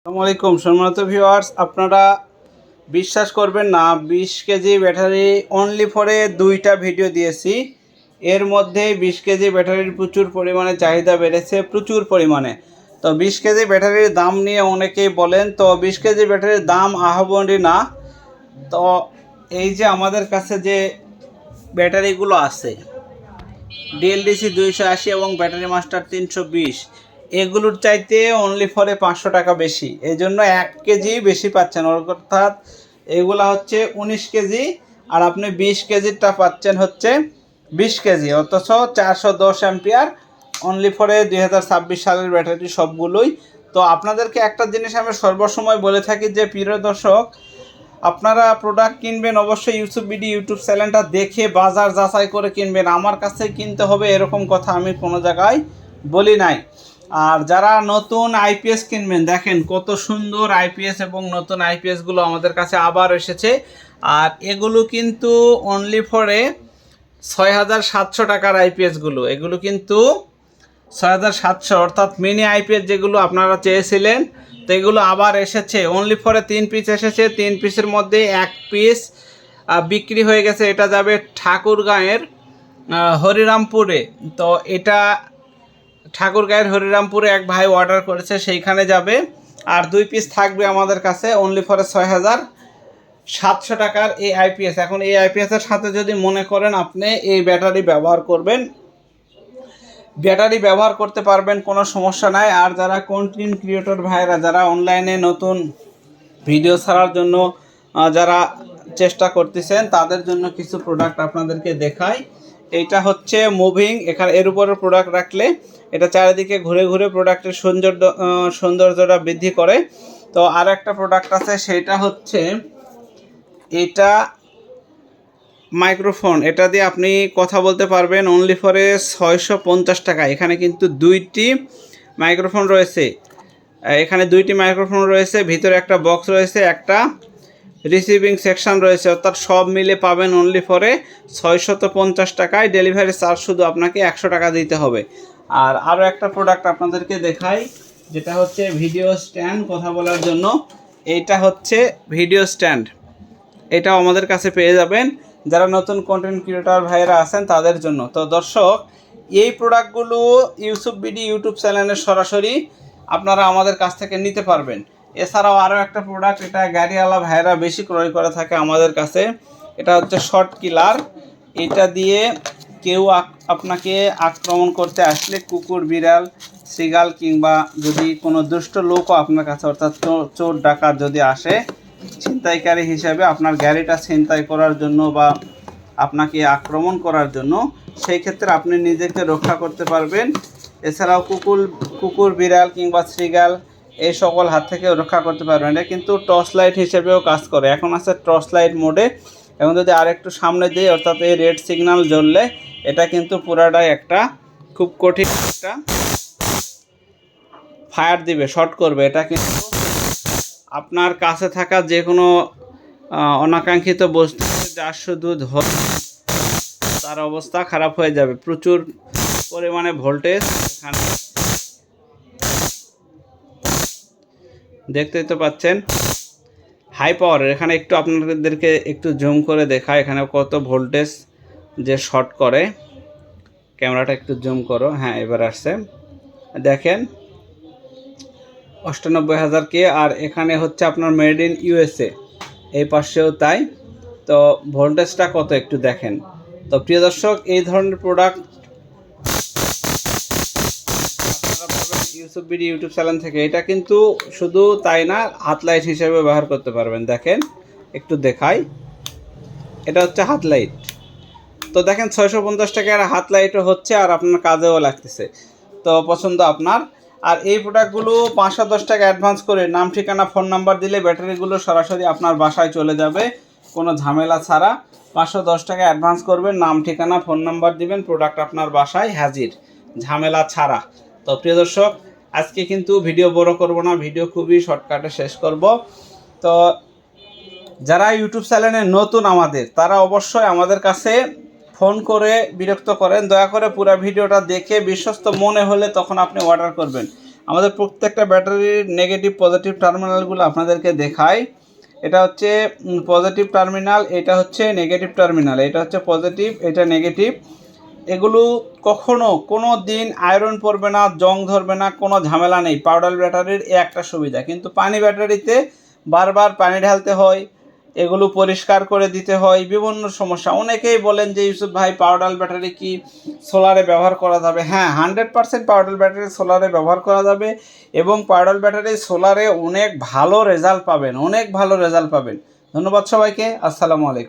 আসসালামু আলাইকুম সম্মানিত ভিউয়ার্স, আপনারা বিশ্বাস করবেন না, 20 কেজি ব্যাটারি অনলি ফরে দুইটা ভিডিও দিয়েছি। এর মধ্যে 20 কেজি ব্যাটারির প্রচুর পরিমাণে চাহিদা বেড়েছে, প্রচুর পরিমাণে। তো 20 কেজি ব্যাটারির দাম নিয়ে অনেকেই বলেন, তো 20 কেজি ব্যাটারির দাম আহামরি না। তো এই যে আমাদের কাছে যে ব্যাটারিগুলো আছে, ডিএলডিসি 280 এবং ব্যাটারি মাস্টার 320, এগুলোর চাইতে অনলি ফরে 500 টাকা বেশি। এই জন্য 1 কেজি বেশি পাচ্ছেন, অর্থাৎ এগুলা হচ্ছে 19 কেজি আর আপনি 20 কেজিরটা পাচ্ছেন হচ্ছে 20 কেজি, অথচ 410 অ্যাম্পিয়ার অনলি ফরে 2026 সালের ব্যাটারি সবগুলোই। তো আপনাদেরকে একটা জিনিস আমি সর্বসময় বলে থাকি যে প্রিয় দর্শক, আপনারা প্রোডাক্ট কিনবেন অবশ্যই ইউটিউব চ্যানেলটা দেখে বাজার যাচাই করে কিনবেন। আমার কাছে কিনতে হবে এরকম কথা আমি কোনো জায়গায় বলি নাই। আর যারা নতুন আইপিএস কিনবেন, দেখেন কত সুন্দর আইপিএস এবং নতুন আইপিএসগুলো আমাদের কাছে আবার এসেছে। আর এগুলো কিন্তু অনলি ফরে 6,700 টাকার আইপিএসগুলো, এগুলো কিন্তু 6,700, অর্থাৎ মিনি আইপিএস যেগুলো আপনারা চেয়েছিলেন, তো এগুলো আবার এসেছে। অনলি ফরে 3 পিস এসেছে, 3 পিসের মধ্যে 1 পিস বিক্রি হয়ে গেছে। এটা যাবে ঠাকুরগাঁয়ের হরিরামপুরে। তো এটা ঠাকুরগাঁয়ের হরিরামপুরে এক ভাই অর্ডার করেছে, সেইখানে যাবে। আর 2 পিস থাকবে আমাদের কাছে অনলি ফরে 6,700 টাকার এই আইপিএস। এখন এই আইপিএসের সাথে যদি মনে করেন আপনি এই ব্যাটারি ব্যবহার করবেন, ব্যাটারি ব্যবহার করতে পারবেন, কোনো সমস্যা নাই। আর যারা কন্টেন্ট ক্রিয়েটর ভাইরা, যারা অনলাইনে নতুন ভিডিও ছাড়ার জন্য যারা চেষ্টা করতেছেন, তাদের জন্য কিছু প্রোডাক্ট আপনাদেরকে দেখাই। এইটা হচ্ছে মুভিং, এখানে এর উপরে প্রোডাক্ট রাখলে এটা চারিদিকে ঘুরে ঘুরে প্রোডাক্টের সৌন্দর্যটা বৃদ্ধি করে। তো আর একটা প্রোডাক্ট আছে, সেটা হচ্ছে এটা মাইক্রোফোন। এটা দিয়ে আপনি কথা বলতে পারবেন অনলি ফরে 650 টাকা। এখানে কিন্তু দুইটি মাইক্রোফোন রয়েছে, এখানে দুইটি মাইক্রোফোন রয়েছে, ভিতরে একটা বক্স রয়েছে, একটা রিসিভিং সেকশন রয়েছে, অর্থাৎ সব মিলে পাবেন অনলি ফরে 650 টাকায়। ডেলিভারি চার্জ শুধু আপনাকে 100 টাকা দিতে হবে। আর আরও একটা প্রোডাক্ট আপনাদেরকে দেখাই, যেটা হচ্ছে ভিডিও স্ট্যান্ড, কথা বলার জন্য। এইটা হচ্ছে ভিডিও স্ট্যান্ড, এটাও আমাদের কাছে পেয়ে যাবেন যারা নতুন কন্টেন্ট ক্রিয়েটর ভাইয়েরা আছেন তাদের জন্য। তো দর্শক, এই প্রোডাক্টগুলো ইউটিউব চ্যানেলে সরাসরি আপনারা আমাদের কাছ থেকে নিতে পারবেন। এছাড়াও আরও একটা প্রোডাক্ট, এটা গাড়িওয়ালা ভাইয়েরা বেশি ক্রয় করে থাকে আমাদের কাছে, এটা হচ্ছে শর্ট কিলার। এটা দিয়ে কেউ আপনাকে আক্রমণ করতে আসলে, কুকুর, বিড়াল, শৃগাল কিংবা যদি কোনো দুষ্ট লোকও আপনার কাছে, অর্থাৎ চোর ডাকাত যদি আসে ছিনতাইকারী হিসাবে আপনার গাড়িটা ছিনতাই করার জন্য বা আপনাকে আক্রমণ করার জন্য, সেই ক্ষেত্রে আপনি নিজেকে রক্ষা করতে পারবেন। এছাড়াও কুকুর, বিড়াল কিংবা শৃগাল এই সকল হাত থেকে রক্ষা করতে পারবেন। এটা কিন্তু টর্চ লাইট হিসেবেও কাজ করে, এখন আছে টর্চ লাইট মোডে। এবং যদি আরেকটু সামনে দিই, অর্থাৎ এই রেড সিগন্যাল জ্বললে এটা কিন্তু পুরাটাই একটা খুব কঠিন একটা ফায়ার দিবে, শর্ট করবে। এটা কিন্তু আপনার কাছে থাকা যে কোনো অনাকাঙ্ক্ষিত বস্তু যার শুধু ধরে তার অবস্থা খারাপ হয়ে যাবে। প্রচুর পরিমাণে ভোল্টেজ এখানে দেখতেই তো পাচ্ছেন, হাই পাওয়ারের। এখানে একটু আপনাদেরকে একটু জুম করে দেখা, এখানে কত ভোল্টেজ যে শর্ট করে। ক্যামেরাটা একটু জুম করো, হ্যাঁ এবার আসছে, দেখেন 98,000 কে। আর এখানে হচ্ছে আপনার মেড ইন ইউএসএ, এই পাশেও তাই। তো ভোল্টেজটা কত একটু দেখেন। তো প্রিয় দর্শক, এই ধরনের প্রোডাক্ট আপনারা পাবেন ইউটিউব চ্যানেল থেকে। এটা কিন্তু শুধু তাই না, হাত লাইট হিসেবে ব্যবহার করতে পারবেন। দেখেন একটু দেখাই, এটা হচ্ছে হাত লাইট। তো দেখেন 650 টাকার হাত লাইটও হচ্ছে, আর আপনার কাজেও লাগতেছে। তো পছন্দ আপনার। আর এই প্রোডাক্টগুলো 510 টাকা অ্যাডভান্স করে নাম, ঠিকানা, ফোন নাম্বার দিলে ব্যাটারিগুলো সরাসরি আপনার বাসায় চলে যাবে, কোনো ঝামেলা ছাড়া। 510 টাকা অ্যাডভান্স করবেন, নাম, ঠিকানা, ফোন নাম্বার দিবেন, প্রোডাক্ট আপনার বাসায় হাজির, ঝামেলা ছাড়া। তো প্রিয় দর্শক, আজকে কিন্তু ভিডিও বড় করব না, ভিডিও খুবই শর্টকাটে শেষ করব। তো যারা ইউটিউব চ্যানেলে নতুন আমাদের, তারা অবশ্যই আমাদের কাছে ফোন করে বিরক্ত করেন। দয়া করে পুরো ভিডিওটা দেখে বিশ্বস্ত মনে হলে তখন আপনি অর্ডার করবেন। আমাদের প্রত্যেকটা ব্যাটারির নেগেটিভ পজিটিভ টার্মিনালগুলো আপনাদেরকে দেখাই। এটা হচ্ছে পজিটিভ টার্মিনাল, এটা হচ্ছে নেগেটিভ টার্মিনাল, এটা হচ্ছে পজিটিভ, এটা নেগেটিভ। এগুলো কখনো কোনো দিন আয়রন পড়বে না, জং ধরবে না, কোনো ঝামেলা নেই। পাউডার ব্যাটারির একটা সুবিধা, কিন্তু পানি ব্যাটারিতে বারবার পানি ঢালতে হয়, এগুলো পরিষ্কার করে দিতে হয়, বিভিন্ন সমস্যা। অনেকেই বলেন যে ইউসুফ ভাই পাউডার ব্যাটারি কি সোলারে ব্যবহার করা যাবে? হ্যাঁ, 100% পাউডার ব্যাটারি সোলারে ব্যবহার করা যাবে, এবং পাউডার ব্যাটারি সোলারে অনেক ভালো রেজাল্ট পাবেন, অনেক ভালো রেজাল্ট পাবেন। ধন্যবাদ সবাইকে। আসসালামু আলাইকুম।